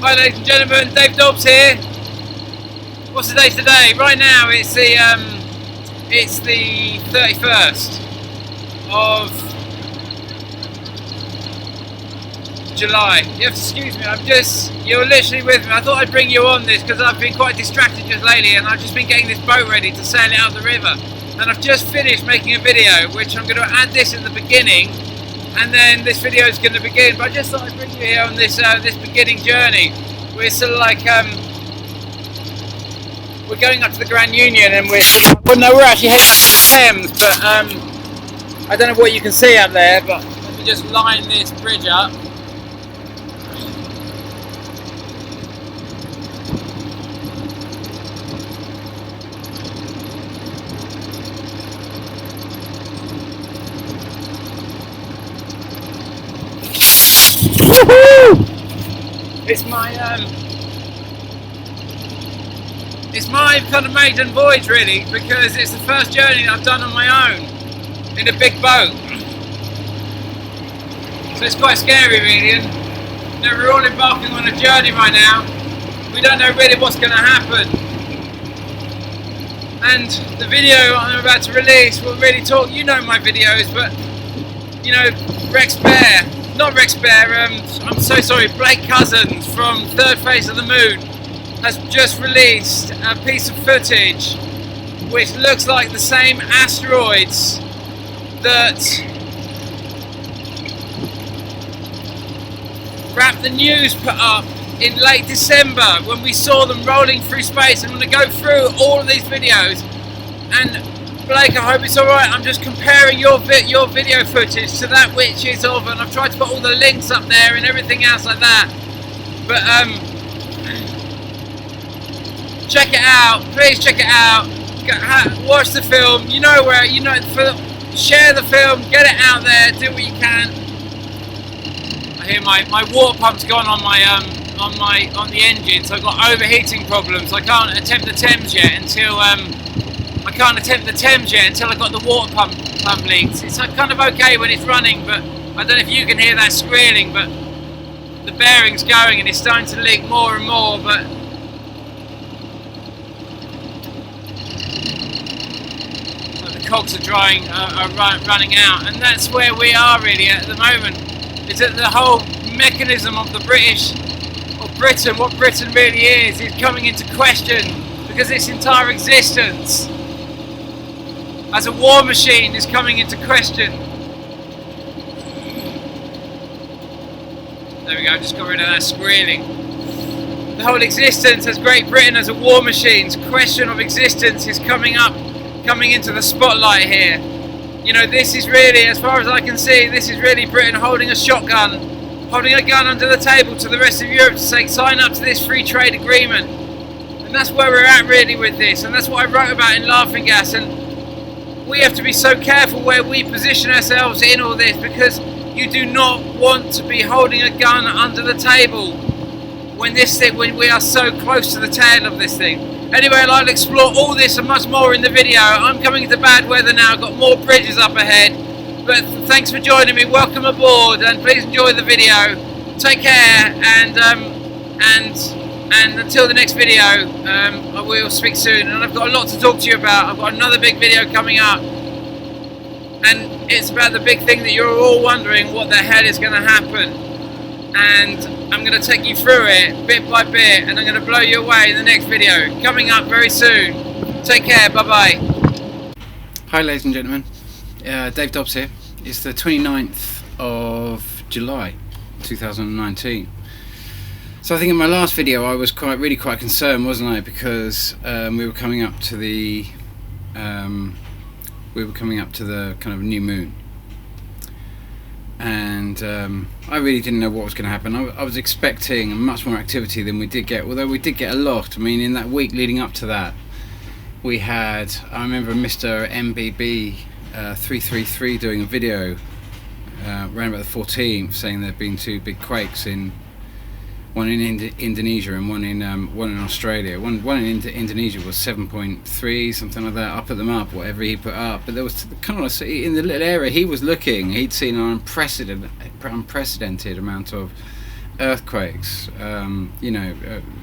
Hi ladies and gentlemen, Dave Dobbs here. What's the date today? Right now it's the 31st of July. You have to excuse me, you're literally with me. I thought I'd bring you on this because I've been quite distracted just lately and I've just been getting this boat ready to sail it out the river. And I've just finished making a video, which I'm going to add this in the beginning, and then this video is going to begin. But I just thought I'd bring you here on this this beginning journey. We're sort of like we're going up to the Grand Union, and we're actually heading up to the Thames. But I don't know what you can see up there. But let me just line this bridge up. It's my kind of maiden voyage really, because it's the first journey that I've done on my own in a big boat. So it's quite scary really, and you know, we're all embarking on a journey right now. We don't know really what's going to happen. And the video I'm about to release will really talk, you know my videos, but you know, I'm so sorry, Blake Cousins from Third Phase of the Moon has just released a piece of footage which looks like the same asteroids that Wrap the News put up in late December when we saw them rolling through space. I'm going to go through all of these videos, and Blake, I hope it's alright, I'm just comparing your video footage to that which is of, and I've tried to put all the links up there and everything else like that, but check it out, please check it out, watch the film, you know where, you know, share the film, get it out there, do what you can. I hear my water pump's gone on the engine, so I've got overheating problems. I can't attempt the Thames yet until I got the water pump leaked. It's kind of okay when it's running, but I don't know if you can hear that squealing, but the bearing's going and it's starting to leak more and more, but the cogs are running out, and that's where we are really at the moment. It's that the whole mechanism of the Britain, what Britain really is coming into question, because its entire existence as a war machine is coming into question. There we go, just got rid of that squealing. The whole existence as Great Britain as a war machine's question of existence is coming into the spotlight here. You know, this is really, as far as I can see, this is really Britain holding a shotgun, holding a gun under the table to the rest of Europe to say, sign up to this free trade agreement. And that's where we're at really with this, and that's what I wrote about in Laughing Gas. And we have to be so careful where we position ourselves in all this, because you do not want to be holding a gun under the table when we are so close to the tail of this thing. Anyway, I'd like to explore all this and much more in the video. I'm coming into bad weather now, I've got more bridges up ahead, but thanks for joining me, welcome aboard, and please enjoy the video. Take care, and until the next video, I will speak soon, and I've got a lot to talk to you about. I've got another big video coming up, and it's about the big thing that you're all wondering, what the hell is going to happen, and I'm going to take you through it bit by bit, and I'm going to blow you away in the next video, coming up very soon. Take care, bye bye. Hi ladies and gentlemen, Dave Dobbs here. It's the 29th of July 2019. So I think in my last video I was really quite concerned, wasn't I, because we were coming up to the kind of new moon, and I really didn't know what was going to happen. I was expecting much more activity than we did get, although we did get a lot. I mean, in that week leading up to that, we had, I remember Mr. MBB 333 doing a video around about the 14th, saying there had been two big quakes, one in Indonesia and one in Australia. One in Indonesia was 7.3, something like that. I put them up, whatever he put up. But there was kind of, in the little area he was looking, he'd seen an unprecedented amount of earthquakes,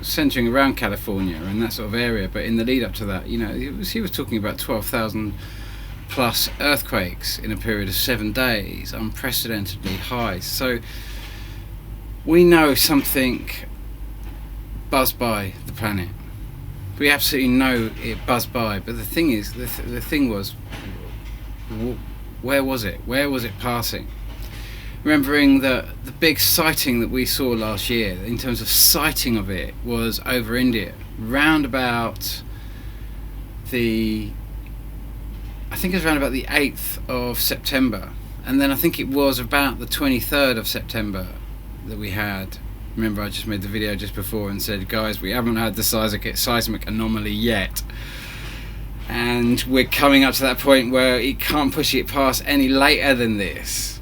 centering around California and that sort of area. But in the lead up to that, he was talking about 12,000 plus earthquakes in a period of 7 days, unprecedentedly high. So we know something buzzed by the planet. We absolutely know it buzzed by. But the thing is, the thing was, where was it? Where was it passing? Remembering that the big sighting that we saw last year, in terms of sighting of it, was over India, round about the 8th of September, and then I think it was about the 23rd of September that we had. Remember, I just made the video just before and said, guys, we haven't had the seismic anomaly yet, and we're coming up to that point where it can't push it past any later than this,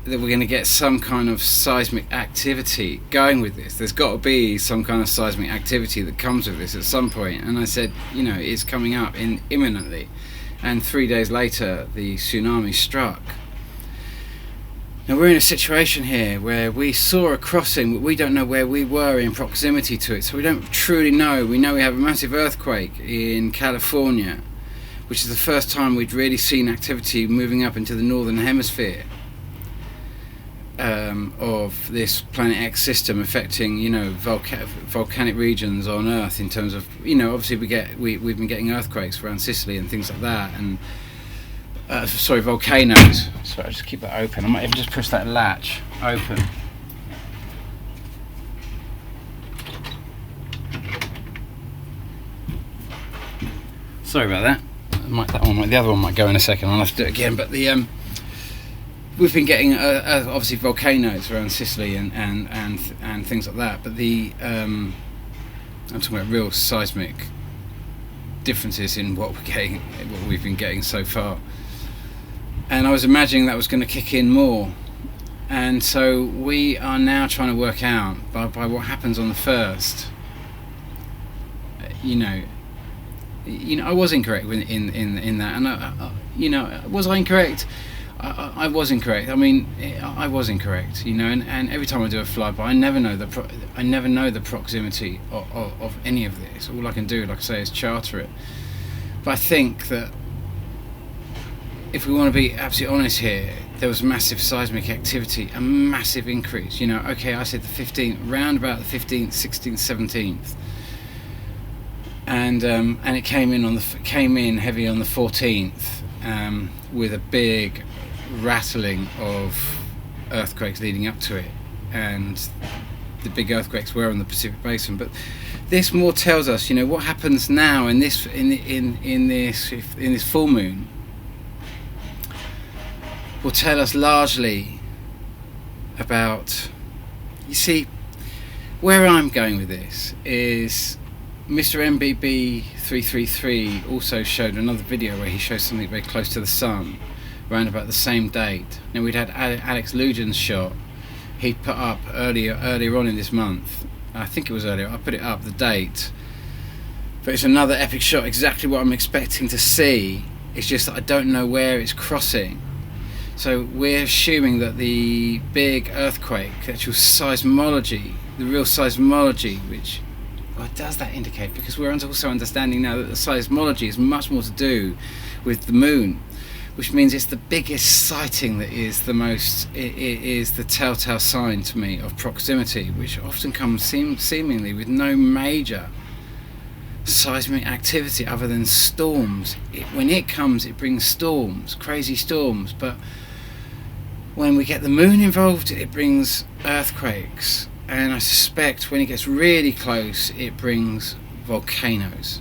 that we're going to get some kind of seismic activity going with this. There's got to be some kind of seismic activity that comes with this at some point. And I said, it's coming up imminently. And 3 days later, the tsunami struck. Now we're in a situation here where we saw a crossing, but we don't know where we were in proximity to it, so we don't truly know. We know we have a massive earthquake in California, which is the first time we'd really seen activity moving up into the northern hemisphere of this Planet X system affecting, volcanic regions on Earth. In terms of, obviously we've been getting earthquakes around Sicily and things like that, and volcanoes. Sorry, I'll just keep that open. I might even just push that latch open. Sorry about that. The other one might go in a second. I'll have to do it again. But we've been getting obviously volcanoes around Sicily and things like that. But I'm talking about real seismic differences in what we've been getting so far. And I was imagining that was going to kick in more, and so we are now trying to work out by what happens on the 1st. I was incorrect in that, and was I incorrect? I was incorrect. I mean, I was incorrect. And every time I do a flyby, I never know the proximity of any of this. All I can do, like I say, is charter it. But I think that if we want to be absolutely honest here, there was massive seismic activity, a massive increase. Okay, I said the 15th, round about the 15th, 16th, 17th, and it came in heavy on the 14th, with a big rattling of earthquakes leading up to it, and the big earthquakes were on the Pacific Basin. But this more tells us, what happens now in this full moon will tell us largely about, where I'm going with this is Mr. MBB 333 also showed another video where he shows something very close to the sun around about the same date. Now we'd had Alex Lujan's shot he put up earlier on in this month. I think it was earlier, I put it up, the date, but it's another epic shot, exactly what I'm expecting to see. It's just that I don't know where it's crossing. So we're assuming that the big earthquake, the actual seismology, the real seismology, which what does that indicate? Because we're also understanding now that the seismology is much more to do with the moon, which means it's the biggest sighting that is the most, it is the telltale sign to me of proximity, which often comes seemingly with no major seismic activity other than storms. When it comes, it brings storms, crazy storms, but when we get the moon involved, it brings earthquakes, and I suspect when it gets really close, it brings volcanoes.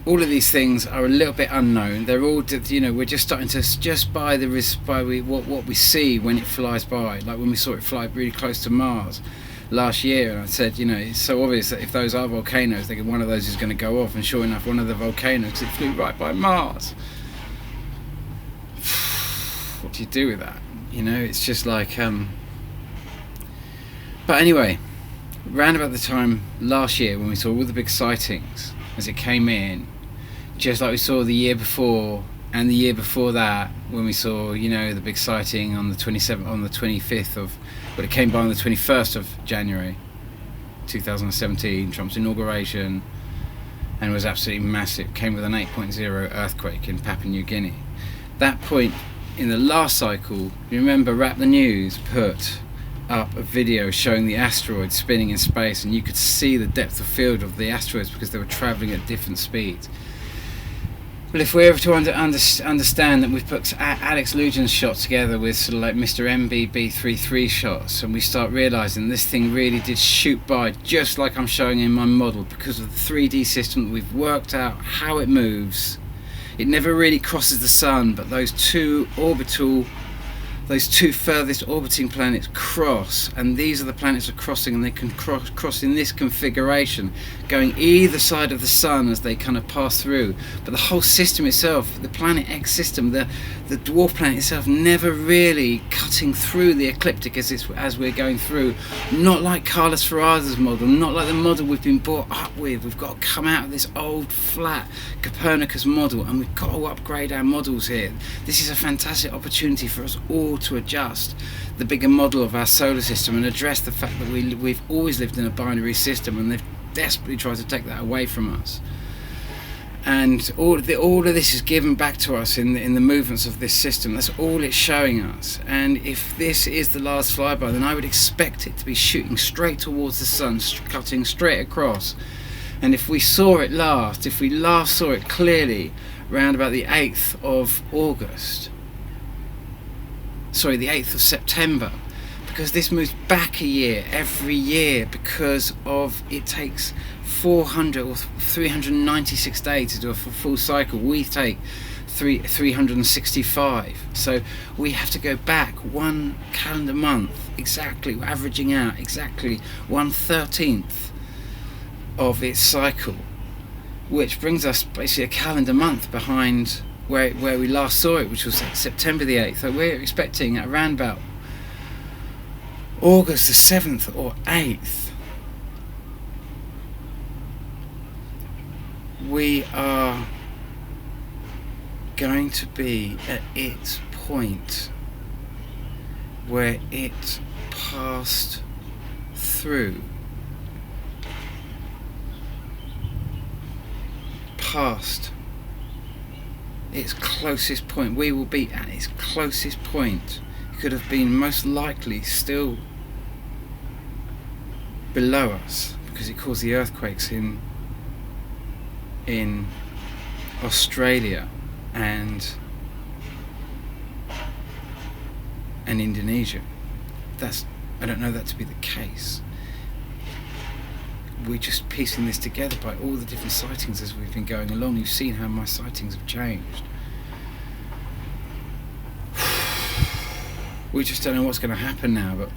All of these things are a little bit unknown. They're all, we're just starting to, just by what we see when it flies by, like when we saw it fly really close to Mars last year, and I said, it's so obvious that if those are volcanoes, one of those is going to go off, and sure enough, one of the volcanoes, it flew right by Mars. What do you do with that? It's just like, but anyway, round about the time last year when we saw all the big sightings as it came in, just like we saw the year before And the year before that, when we saw, you know, the big sighting on the 27th, on the 25th of, but it came by on the 21st of January 2017, Trump's inauguration, and it was absolutely massive. Came with an 8.0 earthquake in Papua New Guinea. That point in the last cycle, you remember Wrap the News put up a video showing the asteroids spinning in space, and you could see the depth of field of the asteroids because they were travelling at different speeds. Well, if we're able to understand that we've put Alex Lujan's shot together with sort of like Mr. MBB33 shots, and we start realising this thing really did shoot by just like I'm showing in my model, because of the 3D system that we've worked out how it moves. It never really crosses the sun, but those two furthest orbiting planets cross, and these are the planets are crossing, and they can cross in this configuration, going either side of the sun as they kind of pass through. But the whole system itself, the Planet X system, the dwarf planet itself, never really cutting through the ecliptic as we're going through. Not like Carlos Ferraz's model, not like the model we've been brought up with. We've got to come out of this old flat Copernicus model, and we've got to upgrade our models here. This is a fantastic opportunity for us all to adjust the bigger model of our solar system and address the fact that we've always lived in a binary system, and they've desperately tried to take that away from us. And all of this is given back to us in the movements of this system. That's all it's showing us. And if this is the last flyby, then I would expect it to be shooting straight towards the sun, cutting straight across. And if we saw it last, if we last saw it clearly around about the 8th of August, sorry, the 8th of September, because this moves back a year every year, because of it takes 400 or 396 days to do a full cycle. We take 365, so we have to go back one calendar month exactly, averaging out exactly 1/13 of its cycle, which brings us basically a calendar month behind where we last saw it, which was September the 8th. So we're expecting around about August the 7th or 8th, we are going to be at its point where it passed through, past its closest point. We will be at its closest point. It could have been most likely still below us, because it caused the earthquakes in Australia and Indonesia. I don't know that to be the case. We're just piecing this together by all the different sightings as we've been going along. You've seen how my sightings have changed. We just don't know what's going to happen now, but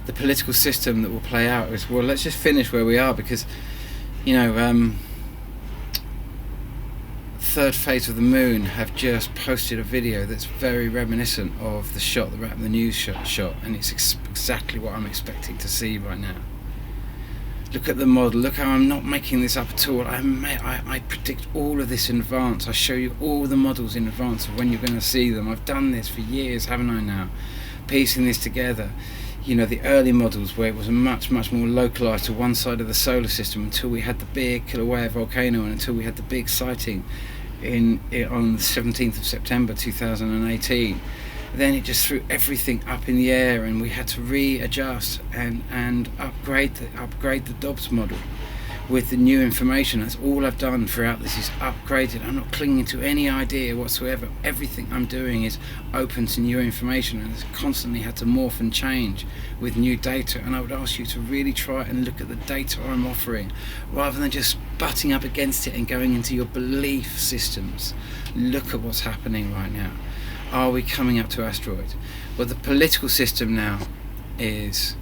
the political system that will play out is, well, let's just finish where we are, because, you know, Third Phase of the Moon have just posted a video that's very reminiscent of the shot, the Wrap the News shot, and it's exactly what I'm expecting to see right now. Look at the model, look how I'm not making this up at all. I predict all of this in advance. I show you all the models in advance of when you're going to see them. I've done this for years, haven't I now? Piecing this together. You know, the early models where it was much more localised to one side of the solar system, until we had the big Kilauea volcano, and until we had the big sighting on the 17th of September 2018. Then it just threw everything up in the air, and we had to readjust and upgrade the Dobbs model with the new information. That's all I've done throughout this, is upgraded. I'm not clinging to any idea whatsoever. Everything I'm doing is open to new information, and it's constantly had to morph and change with new data. And I would ask you to really try and look at the data I'm offering, rather than just butting up against it and going into your belief systems. Look at what's happening right now. Are we coming up to asteroids? Well, the political system now is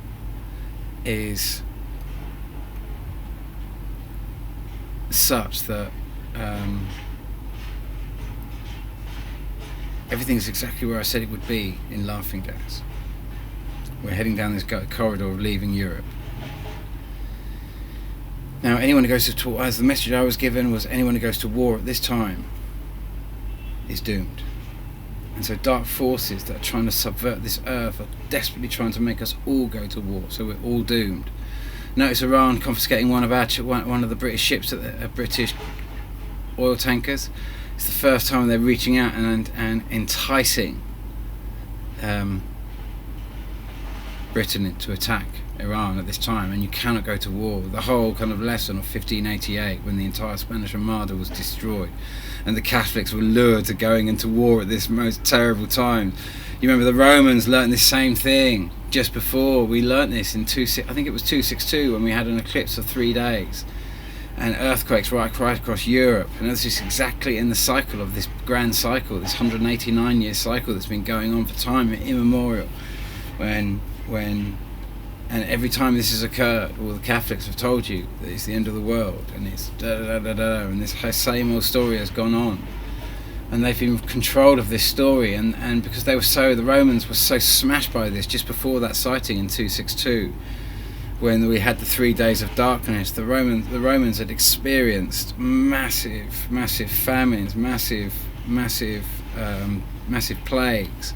such that everything's exactly where I said it would be in Laughing Gas. We're heading down this corridor of leaving Europe. Now, anyone who goes to, as the message I was given was, anyone who goes to war at this time is doomed. And so dark forces that are trying to subvert this earth are desperately trying to make us all go to war, so we're all doomed. Notice Iran confiscating one of the British ships, British oil tankers. It's the first time they're reaching out and enticing Britain to attack Iran at this time, and you cannot go to war. The whole kind of lesson of 1588, when the entire Spanish Armada was destroyed and the Catholics were lured to going into war at this most terrible time. You remember the Romans learnt this same thing just before. We learnt this in I think it was 262, when we had an eclipse of 3 days and earthquakes right across Europe. And this is exactly in the cycle of this grand cycle, this 189-year cycle that's been going on for time immemorial. And every time this has occurred, all the Catholics have told you that it's the end of the world, and it's and this same old story has gone on. And they've been in control of this story, and because the Romans were so smashed by this just before that sighting in 262, when we had the 3 days of darkness, the Romans had experienced massive famines, massive plagues,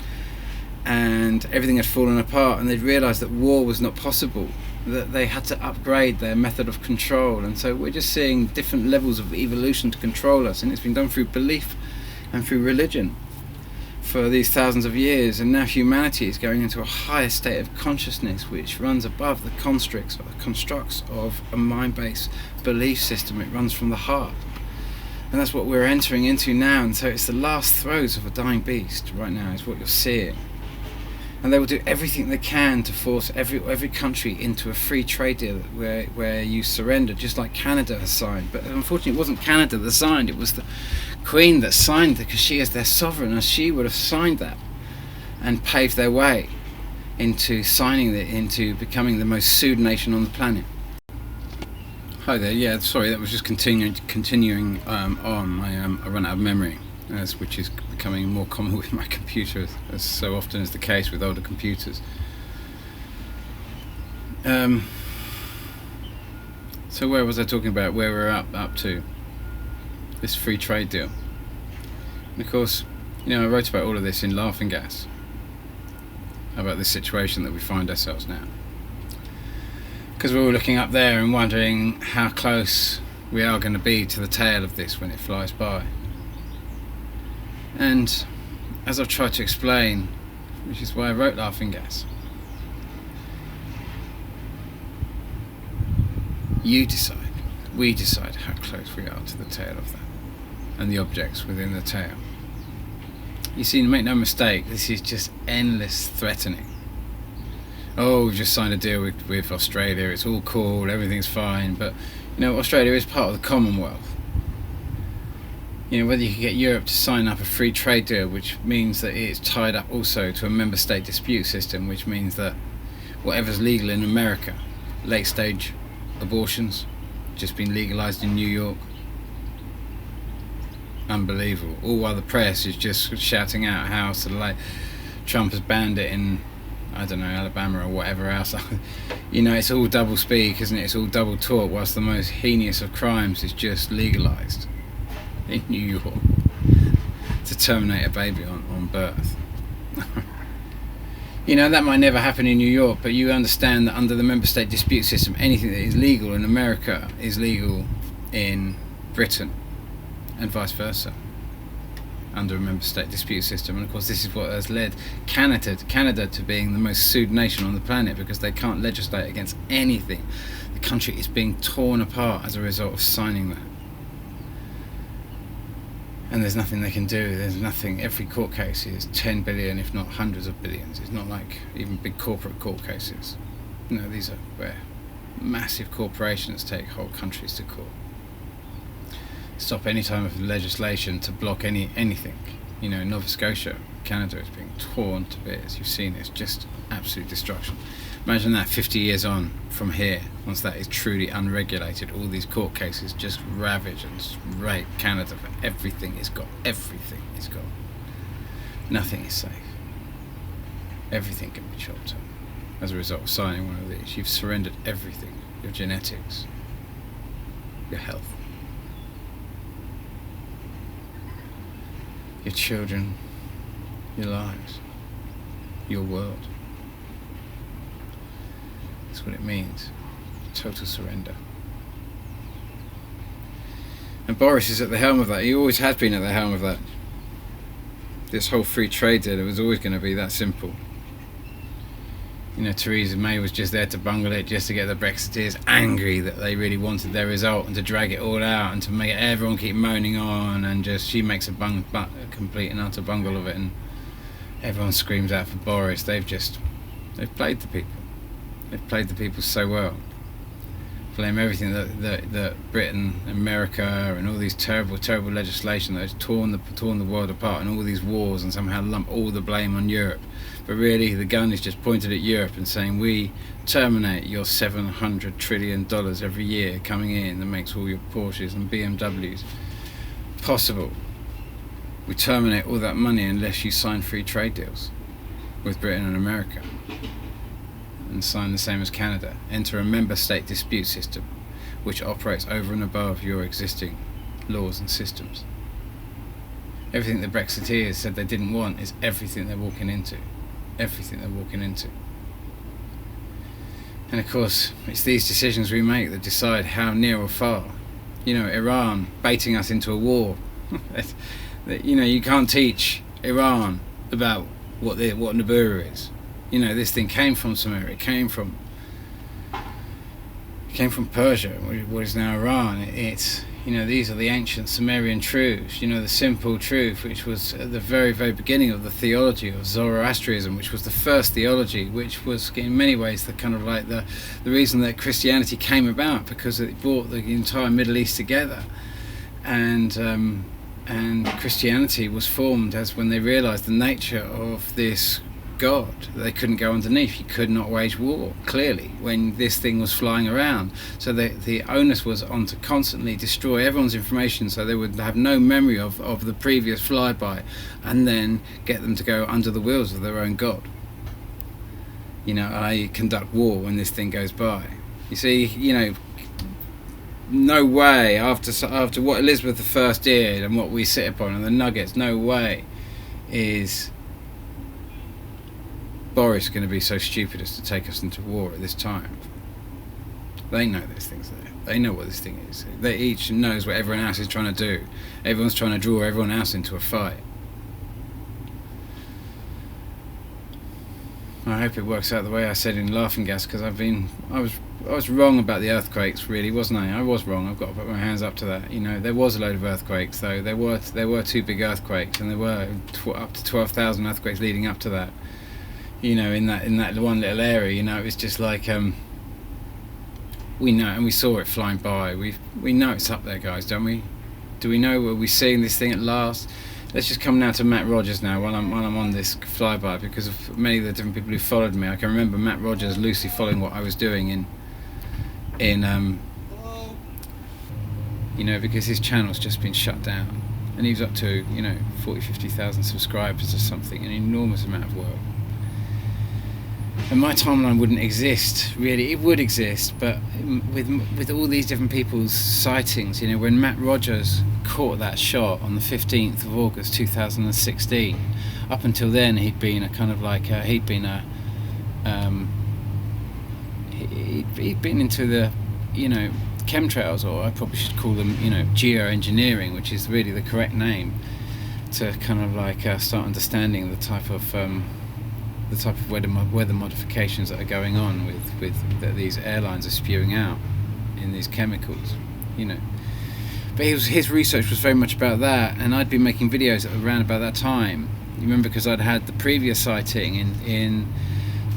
and everything had fallen apart, and they'd realised that war was not possible, that they had to upgrade their method of control. And so we're just seeing different levels of evolution to control us, and it's been done through belief and through religion for these thousands of years. And now humanity is going into a higher state of consciousness which runs above the constructs of a mind-based belief system. It runs from the heart, and that's what we're entering into now. And so it's the last throes of a dying beast right now is what you're seeing. And they will do everything they can to force every country into a free trade deal where you surrender, just like Canada has signed. But unfortunately, it wasn't Canada that signed, it was the Queen that signed it, because she is their sovereign, and she would have signed that and paved their way into signing it, into becoming the most sued nation on the planet. Hi there, yeah, sorry, that was just continuing on. I run out of memory, which is becoming more common with my computer, as so often is the case with older computers. So where was I talking about? Where we're up to? This free trade deal. And of course, I wrote about all of this in Laughing Gas, about this situation that we find ourselves now. Because we're all looking up there and wondering how close we are going to be to the tail of this when it flies by. And as I've tried to explain, which is why I wrote Laughing Gas, you decide, we decide how close we are to the tail of that and the objects within the tail. You see, make no mistake, this is just endless threatening. Oh, we've just signed a deal with Australia, it's all cool, everything's fine, but Australia is part of the Commonwealth. Whether you can get Europe to sign up a free trade deal, which means that it's tied up also to a member state dispute system, which means that whatever's legal in America, late stage abortions, just been legalized in New York. Unbelievable. All while the press is just shouting out how Trump has banned it in, I don't know, Alabama or whatever else. It's all double speak, isn't it? It's all double talk, whilst the most heinous of crimes is just legalized in New York to terminate a baby on birth. That might never happen in New York, but you understand that under the member state dispute system, anything that is legal in America is legal in Britain, and vice versa, under a member state dispute system. And of course this is what has led Canada to being the most sued nation on the planet, because they can't legislate against anything. The country is being torn apart as a result of signing that. And there's nothing they can do. There's nothing. Every court case is 10 billion, if not hundreds of billions. It's not like even big corporate court cases. These are where massive corporations take whole countries to court. Stop any time of legislation to block anything. In Nova Scotia, Canada is being torn to bits. You've seen it. It's just absolute destruction. Imagine that 50 years on from here, once that is truly unregulated, all these court cases just ravage and rape Canada for everything it's got. Everything it's got. Nothing is safe. Everything can be chopped up as a result of signing one of these. You've surrendered everything. Your genetics, your health. your children, your lives, your world. That's what it means. Total surrender. And Boris is at the helm of that. He always has been at the helm of that. This whole free trade deal, it was always going to be that simple. You know, Theresa May was just there to bungle it, just to get the Brexiteers angry that they really wanted their result, and to drag it all out, and to make everyone keep moaning on, and just she makes a complete and utter bungle of it, and everyone screams out for Boris. They've played the people. They've played the people so well. Blame everything that Britain, America, and all these terrible legislation that has torn the world apart, and all these wars, and somehow lump all the blame on Europe. But really, the gun is just pointed at Europe and saying, we terminate your $700 trillion every year coming in that makes all your Porsches and BMWs possible. We terminate all that money unless you sign free trade deals with Britain and America, and sign the same as Canada. Enter a member state dispute system which operates over and above your existing laws and systems. Everything the Brexiteers said they didn't want is everything they're walking into. Everything they're walking into. And of course, it's these decisions we make that decide how near or far. You know, Iran baiting us into a war. You know, you can't teach Iran about what Nibiru is. You know, this thing came from Sumeria. It came from Persia, what is now Iran. It's, you know, these are the ancient Sumerian truths. You know, the simple truth, which was at the very, very beginning of the theology of Zoroastrianism, which was the first theology, which was in many ways the kind of like the reason that Christianity came about, because it brought the entire Middle East together. And Christianity was formed as when they realised the nature of this God. They couldn't go underneath. You could not wage war, clearly, when this thing was flying around. So the onus was on to constantly destroy everyone's information, so they would have no memory of the previous flyby, and then get them to go under the wheels of their own God. You know, i.e. conduct war when this thing goes by. You see, you know, no way, after what Elizabeth I did and what we sit upon and the nuggets, no way is Boris going to be so stupid as to take us into war at this time. They know this thing's there. They know what this thing is. They each knows what everyone else is trying to do. Everyone's trying to draw everyone else into a fight. I hope it works out the way I said in Laughing Gas, because I was wrong about the earthquakes, really, wasn't I? I was wrong. I've got to put my hands up to that. You know, there was a load of earthquakes, though. There were two big earthquakes, and there were up to 12,000 earthquakes leading up to that. You know, in that one little area. You know, it was just like we know, and we saw it flying by. We know it's up there, guys, don't we? Do we know? Are we seeing this thing at last? Let's just come now to Matt Rogers now while I'm on this flyby, because of many of the different people who followed me. I can remember Matt Rogers loosely following what I was doing in you know, because his channel's just been shut down, and he was up to, you know, 50,000 subscribers or something, an enormous amount of work. And my timeline wouldn't exist, really. It would exist, but with all these different people's sightings, you know, when Matt Rogers caught that shot on the 15th of August 2016, up until then he'd been a kind of like he'd been into the, you know, chemtrails, or I probably should call them, you know, geoengineering, which is really the correct name, to kind of like start understanding the type of weather modifications that are going on with that these airlines are spewing out in these chemicals, you know. But his research was very much about that, and I'd been making videos around about that time. You remember, because I'd had the previous sighting in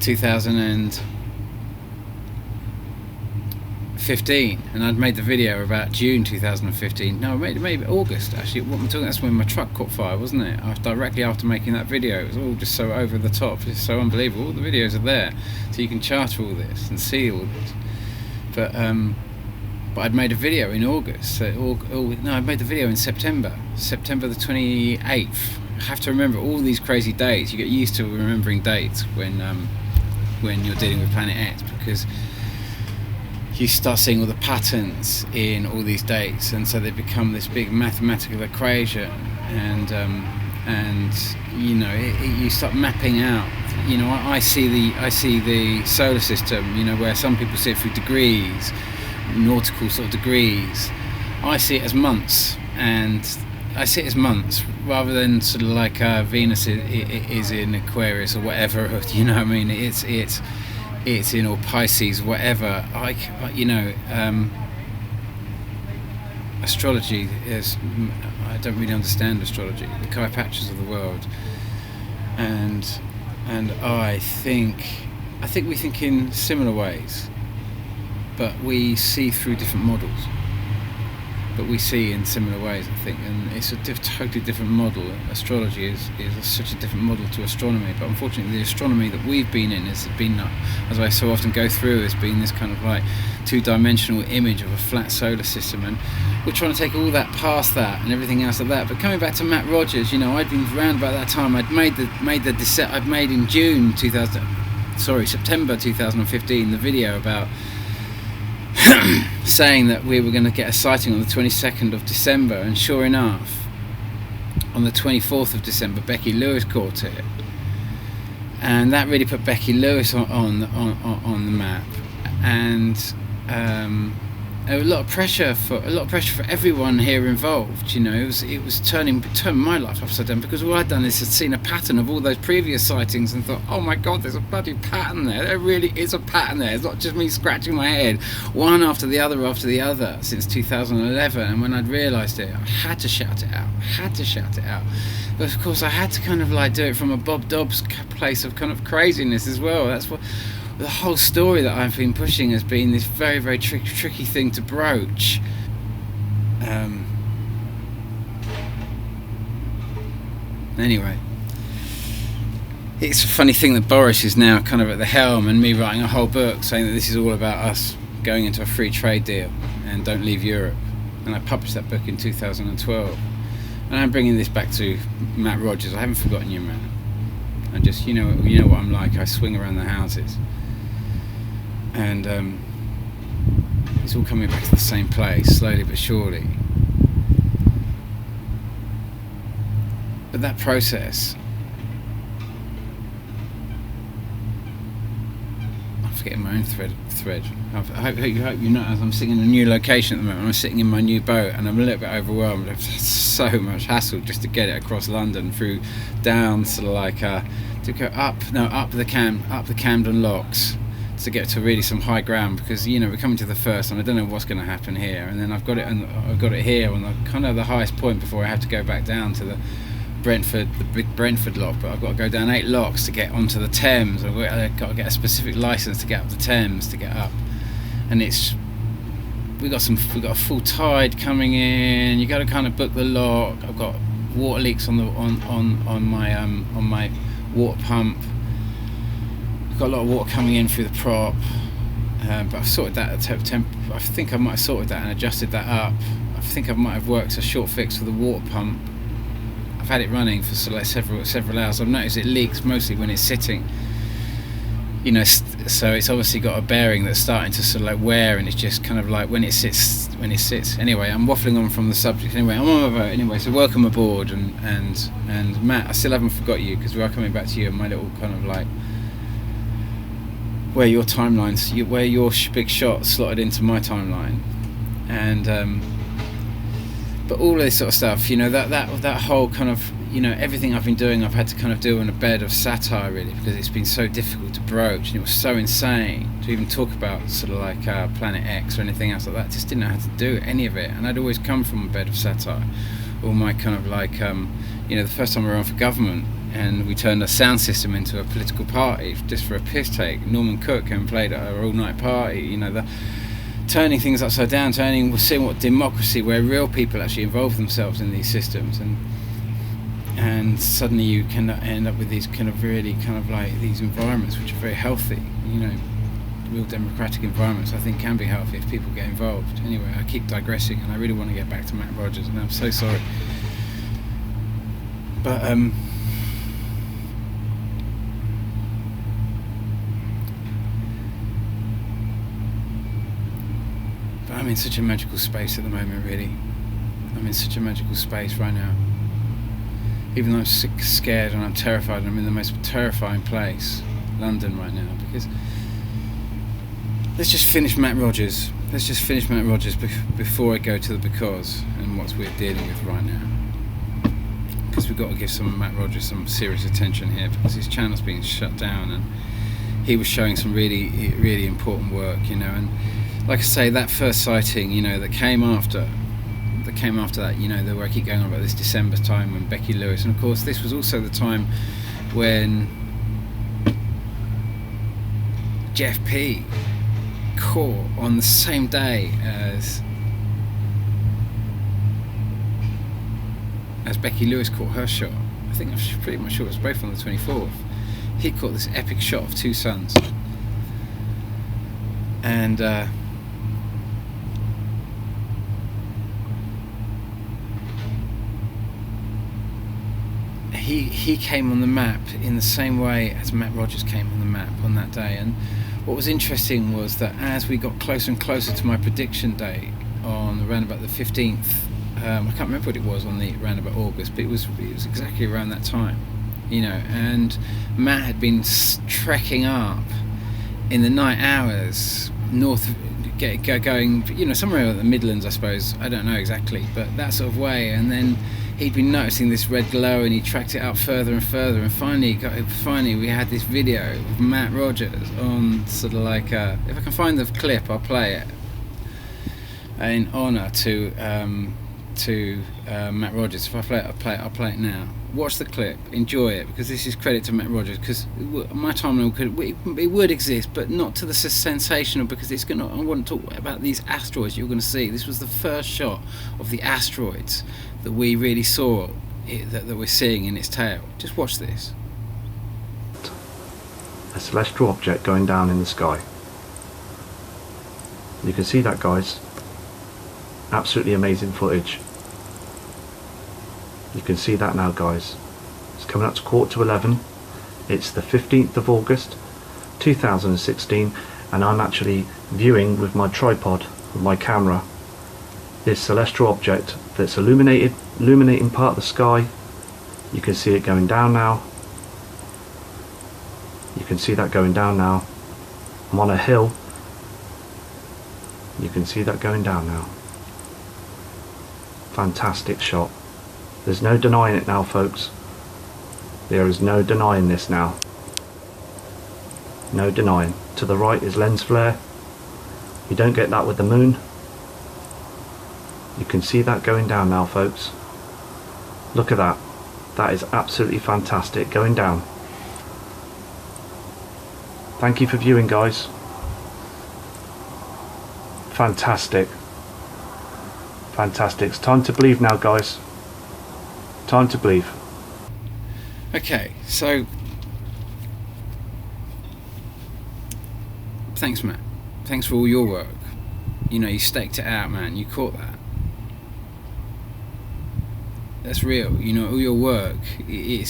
2015, and I'd made the video about June 2015. No, maybe August, actually. What I'm talking, that's when my truck caught fire, wasn't it? Directly after making that video. It was all just so over the top. It's so unbelievable. All the videos are there, so you can chart all this and see all this. But I'd made a video in August. I made the video in September the 28th. I have to remember all these crazy dates. You get used to remembering dates when you're dealing with Planet X, because you start seeing all the patterns in all these dates, and so they become this big mathematical equation, and and you start mapping out. I see the solar system, where some people see it through degrees, nautical sort of degrees. I see it as months, and I see it as months rather than sort of like Venus is in Aquarius or whatever. It's in or Pisces, whatever. Astrology is. I don't really understand astrology, the Cleopatras of the world, and I think we think in similar ways, but we see through different models. But we see in similar ways, I think, and it's a totally different model. Astrology is such a different model to astronomy, but unfortunately the astronomy that we've been in has been, as I so often go through, has been this kind of like two-dimensional image of a flat solar system, and we're trying to take all that past that and everything else like that. But coming back to Matt Rogers, I'd been around about that time. I'd made in September 2015 the video about saying that we were going to get a sighting on the 22nd of December, and sure enough, on the 24th of December, Becky Lewis caught it, and that really put Becky Lewis on the map, and a lot of pressure for everyone here involved. It was turning my life upside down, because all I'd done is had seen a pattern of all those previous sightings and thought, oh my god, there's a bloody pattern there. There really is a pattern there. It's not just me scratching my head one after the other since 2011. And when I'd realised it, I had to shout it out. But of course I had to kind of like do it from a Bob Dobbs place of kind of craziness as well. That's what the whole story that I've been pushing has been, this very, very tricky thing to broach. Anyway, it's a funny thing that Boris is now kind of at the helm, and me writing a whole book saying that this is all about us going into a free trade deal and don't leave Europe. And I published that book in 2012. And I'm bringing this back to Matt Rogers. I haven't forgotten you, man. And just, you know what I'm like. I swing around the houses. And it's all coming back to the same place, slowly but surely. But that process, I'm forgetting my own thread. I hope you know, as I'm sitting in a new location at the moment, I'm sitting in my new boat, and I'm a little bit overwhelmed. It's so much hassle just to get it across London, through down sort of like to go up the Camden Locks, to get to really some high ground, because we're coming to the first, and I don't know what's going to happen here. And then I've got it here on the kind of the highest point before I have to go back down to the big Brentford lock. But I've got to go down 8 locks to get onto the Thames. I've got to get a specific license to get up the Thames to get up. And we've got a full tide coming in. You got to kind of book the lock. I've got water leaks on my water pump. Got a lot of water coming in through the prop, but I've sorted that I think I might have sorted that and adjusted that up. I think I might have worked a short fix for the water pump. I've had it running for sort of like several hours. I've noticed it leaks mostly when it's sitting, so it's obviously got a bearing that's starting to sort of like wear, and it's just kind of like when it sits. Anyway, I'm waffling on from the subject. Anyway, I'm on my boat. Anyway, so welcome aboard, and Matt, I still haven't forgot you, because we are coming back to you and my little kind of like where your timelines, where your big shot slotted into my timeline, and but all of this sort of stuff, that whole kind of, everything I've been doing, I've had to kind of do on a bed of satire, really, because it's been so difficult to broach, and it was so insane to even talk about sort of like Planet X or anything else like that. I just didn't know how to do any of it, and I'd always come from a bed of satire. All my kind of like, the first time we were on for government, and we turned a sound system into a political party just for a piss take. Norman Cook came and played at our all-night party. Turning things upside down, seeing what democracy, where real people actually involve themselves in these systems, and suddenly you can end up with these kind of really kind of like these environments which are very healthy. Real democratic environments, I think, can be healthy if people get involved. Anyway, I keep digressing, and I really want to get back to Matt Rogers, and I'm so sorry. But I'm in such a magical space at the moment, really. I'm in such a magical space right now. even though I'm sick, scared and I'm terrified, and I'm in the most terrifying place, London, right now, because let's just finish Matt Rogers. Let's just finish Matt Rogers before I go to the because and what we're dealing with right now. Because we've got to give some Matt Rogers some serious attention here, because his channel's been shut down and he was showing some really, really important work, you know. And like I say, that first sighting, you know, that came after that, you know, the work keep going on about this December time when Becky Lewis, and of course this was also the time when Jeff P caught on the same day as Becky Lewis caught her shot. I think I'm pretty much sure it was both on the 24th. He caught this epic shot of two suns, and he came on the map in the same way as Matt Rogers came on the map on that day. And what was interesting was that as we got closer and closer to my prediction date on around about the 15th, I can't remember what it was on the around about August, but it was exactly around that time, you know. And Matt had been trekking up in the night hours north, going, you know, somewhere in the Midlands, I suppose. I don't know exactly, but that sort of way. And then he'd been noticing this red glow, and he tracked it up further and further, and finally we had this video of Matt Rogers on sort of like if I can find the clip, I'll play it in honour to Matt Rogers. If I play it, I'll play it now. Watch the clip, enjoy it, because this is credit to Matt Rogers, because my timeline it would exist, but not to the sensational, because I want to talk about these asteroids you're going to see. This was the first shot of the asteroids that we really saw, that we're seeing in its tail. Just watch this. A celestial object going down in the sky. You can see that, guys. Absolutely amazing footage. You can see that now, guys. It's coming up to 11:15. It's the 15th of August 2016, and I'm actually viewing with my tripod, with my camera, this celestial object that's illuminating part of the sky. You can see it going down now. You can see that going down now. I'm on a hill. You can see that going down now. Fantastic shot. There's no denying it now, folks. There is no denying this now. No denying. To the right is lens flare. You don't get that with the moon. You can see that going down now, folks. Look at that. That is absolutely fantastic going down. Thank you for viewing, guys. Fantastic. Fantastic. It's time to believe now, guys. Time to believe. Okay, so thanks, Matt. Thanks for all your work. You know, you staked it out, man. You caught that. That's real. You know, all your work, I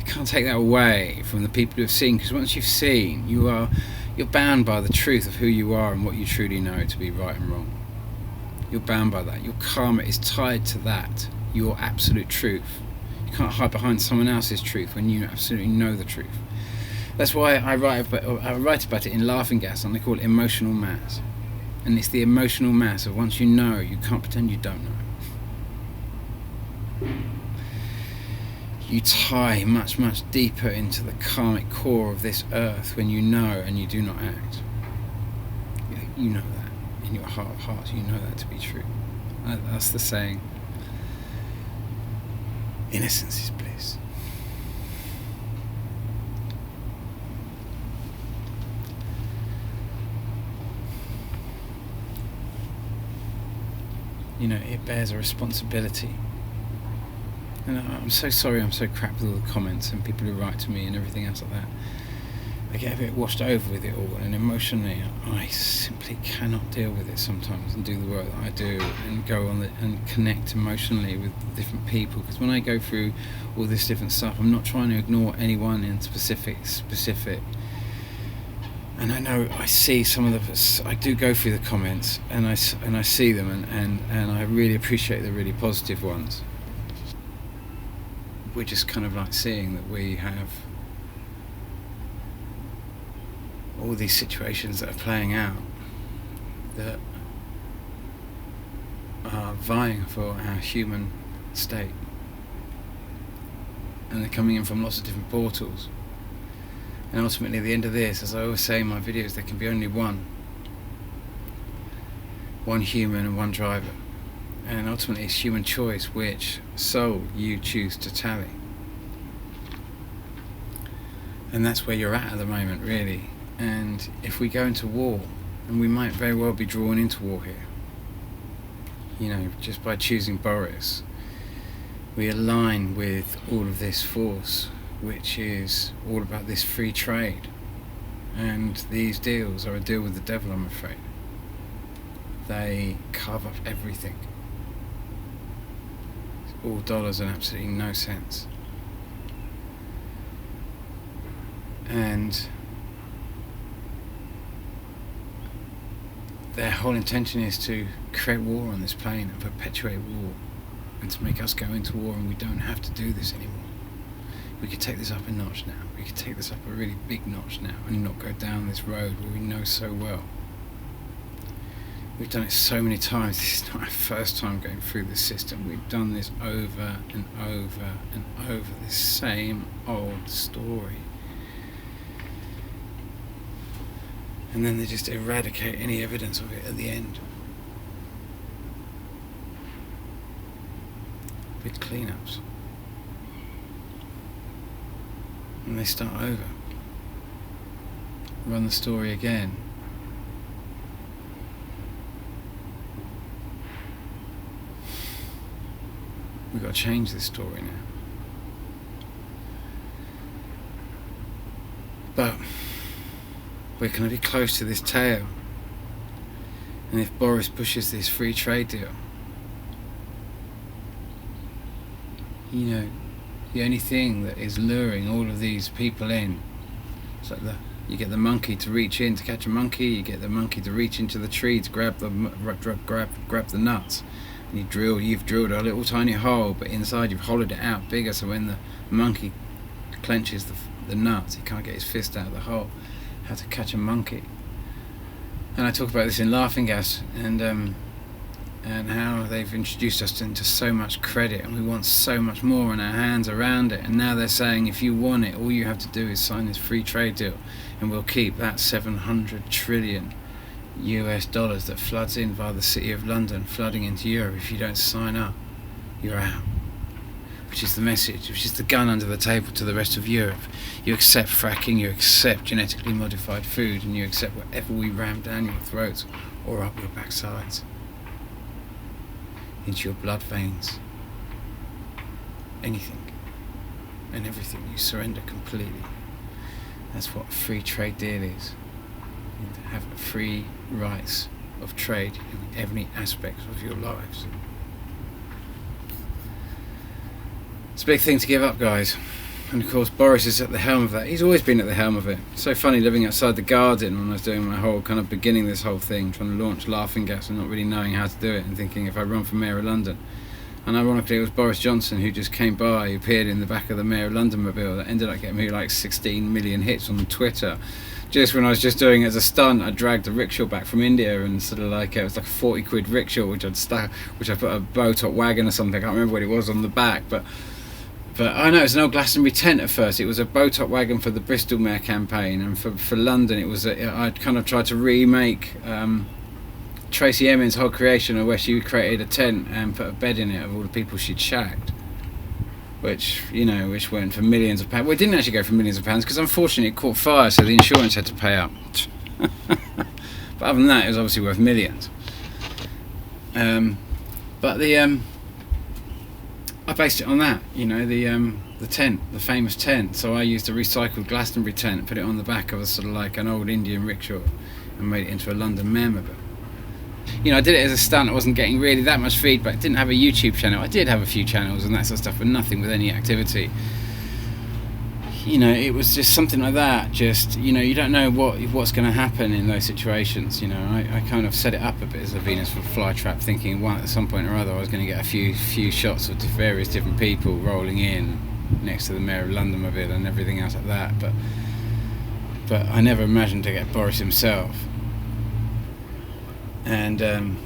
can't take that away from the people who have seen, because once you've seen, you're bound by the truth of who you are and what you truly know to be right and wrong. You're bound by that. Your karma is tied to that, your absolute truth. You can't hide behind someone else's truth when you absolutely know the truth. That's why I write about it in laughing gas, and I call it emotional mass. And it's the emotional mass of once you know, you can't pretend you don't know. You tie much, much deeper into the karmic core of this earth when you know and you do not act. You know that. In your heart of hearts, you know that to be true. That's the saying. Innocence is bliss. You know, it bears a responsibility. And I'm so sorry, I'm so crap with all the comments and people who write to me and everything else like that. I get a bit washed over with it all, and emotionally I simply cannot deal with it sometimes and do the work that I do and go on and connect emotionally with different people, because when I go through all this different stuff, I'm not trying to ignore anyone in specific. And I know I see some of the, I do go through the comments and I see them, and I really appreciate the really positive ones. we're just kind of like seeing that we have all these situations that are playing out that are vying for our human state, and they're coming in from lots of different portals. And ultimately at the end of this, as I always say in my videos, there can be only one human and one driver, and ultimately it's human choice which soul you choose to tally. And that's where you're at the moment, really. And if we go into war, and we might very well be drawn into war here, you know, just by choosing Boris, we align with all of this force, which is all about this free trade. And these deals are a deal with the devil, I'm afraid. They carve up everything. It's all dollars and absolutely no sense. And their whole intention is to create war on this plane and perpetuate war, and to make us go into war, and we don't have to do this anymore. We could take this up a notch now. We could take this up a really big notch now and not go down this road where we know so well. We've done it so many times. This is not our first time going through this system. We've done this over and over and over, this same old story. And then they just eradicate any evidence of it at the end. Big cleanups. And they start over. Run the story again. We've got to change this story now. But we're going to be close to this tail. And if Boris pushes this free trade deal, you know, the only thing that is luring all of these people in, it's like you get the monkey to reach in to catch a monkey, you get the monkey to reach into the tree to grab the nuts, and you've drilled a little tiny hole, but inside you've hollowed it out bigger, so when the monkey clenches the nuts, he can't get his fist out of the hole. How to catch a monkey. And I talk about this in Laughing Gas, and how they've introduced us into so much credit, and we want so much more, and our hands around it. And now they're saying, if you want it, all you have to do is sign this free trade deal, and we'll keep that 700 trillion US dollars that floods in via the City of London, flooding into Europe. If you don't sign up, you're out. Which is the message, which is the gun under the table to the rest of Europe. You accept fracking, you accept genetically modified food, and you accept whatever we ram down your throats or up your backsides, into your blood veins. Anything and everything, you surrender completely. That's what a free trade deal is. You have free rights of trade in every aspect of your lives. It's a big thing to give up, guys. And of course Boris is at the helm of that. He's always been at the helm of it. It's so funny living outside the garden when I was doing my whole kind of beginning this whole thing, trying to launch Laughing Gas and not really knowing how to do it, and thinking if I run for Mayor of London. And ironically it was Boris Johnson who just came by, appeared in the back of the Mayor of London mobile, that ended up getting me like 16 million hits on Twitter. Just when I was just doing it as a stunt, I dragged a rickshaw back from India, and sort of like it was like a 40 quid rickshaw which I put a bow top wagon or something, I can't remember what it was on the back, but I know it was an old Glastonbury tent at first. It was a bow top wagon for the Bristol Mayor campaign, and for London it was I'd kind of tried to remake Tracy Emin's whole creation, where she created a tent and put a bed in it of all the people she'd shagged, which went for millions of pounds. Well, it didn't actually go for millions of pounds because unfortunately it caught fire, so the insurance had to pay up. But other than that, it was obviously worth millions. But I based it on that, the tent, the famous tent. So I used a recycled Glastonbury tent and put it on the back of a sort of like an old Indian rickshaw and made it into a London Mayor mobile. I did it as a stunt. I wasn't getting really that much feedback. Didn't have a YouTube channel. I did have a few channels and that sort of stuff, but nothing with any activity. It was just something like that. Just, you don't know what's going to happen in those situations. I kind of set it up a bit as a Venus flytrap, thinking at some point or other I was going to get a few shots of various different people rolling in, next to the Mayor of London of it and everything else like that. But I never imagined to get Boris himself. And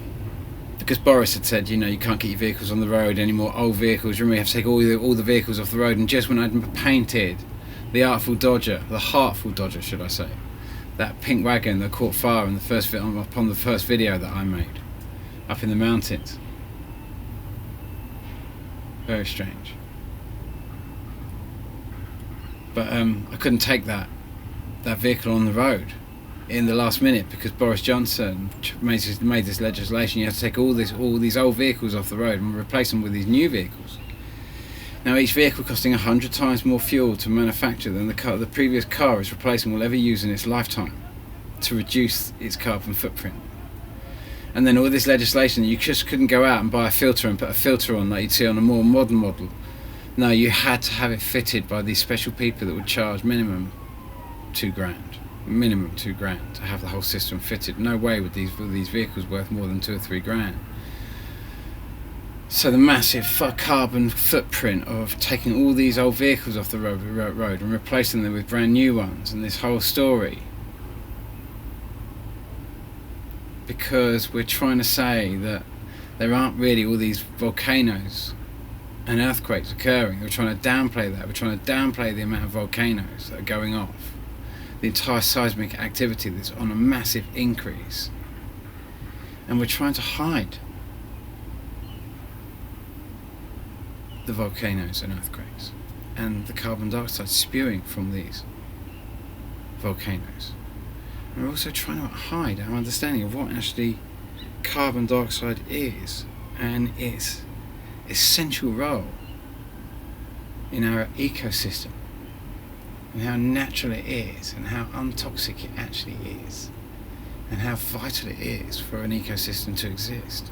because Boris had said, you can't get your vehicles on the road anymore, old vehicles, remember you have to take all the vehicles off the road. And just when I'd painted the Heartful Dodger, should I say, that pink wagon that caught fire in the first upon the first video that I made, up in the mountains. Very strange. But I couldn't take that vehicle on the road in the last minute because Boris Johnson made this legislation. You have to take all these old vehicles off the road and replace them with these new vehicles. Now each vehicle costing 100 times more fuel to manufacture than the previous car is replacing will ever use in its lifetime to reduce its carbon footprint. And then all this legislation, you just couldn't go out and buy a filter and put a filter on like you'd see on a more modern model. No, you had to have it fitted by these special people that would charge minimum $2,000 to have the whole system fitted. No way would these vehicles worth more than $2 or $3,000. So the massive carbon footprint of taking all these old vehicles off the road and replacing them with brand new ones, and this whole story, because we're trying to say that there aren't really all these volcanoes and earthquakes occurring. We're trying to downplay that. We're trying to downplay the amount of volcanoes that are going off, the entire seismic activity that's on a massive increase, and we're trying to hide the volcanoes and earthquakes and the carbon dioxide spewing from these volcanoes. And we're also trying to hide our understanding of what actually carbon dioxide is and its essential role in our ecosystem, and how natural it is, and how untoxic it actually is, and how vital it is for an ecosystem to exist.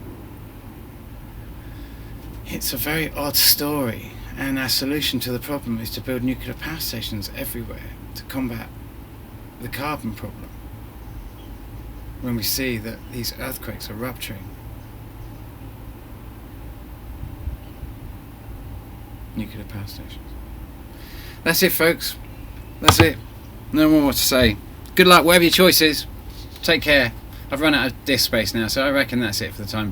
It's a very odd story, and our solution to the problem is to build nuclear power stations everywhere to combat the carbon problem. When we see that these earthquakes are rupturing nuclear power stations. That's it, folks. That's it. No more to say. Good luck, whatever your choice is. Take care. I've run out of disk space now, so I reckon that's it for the time being.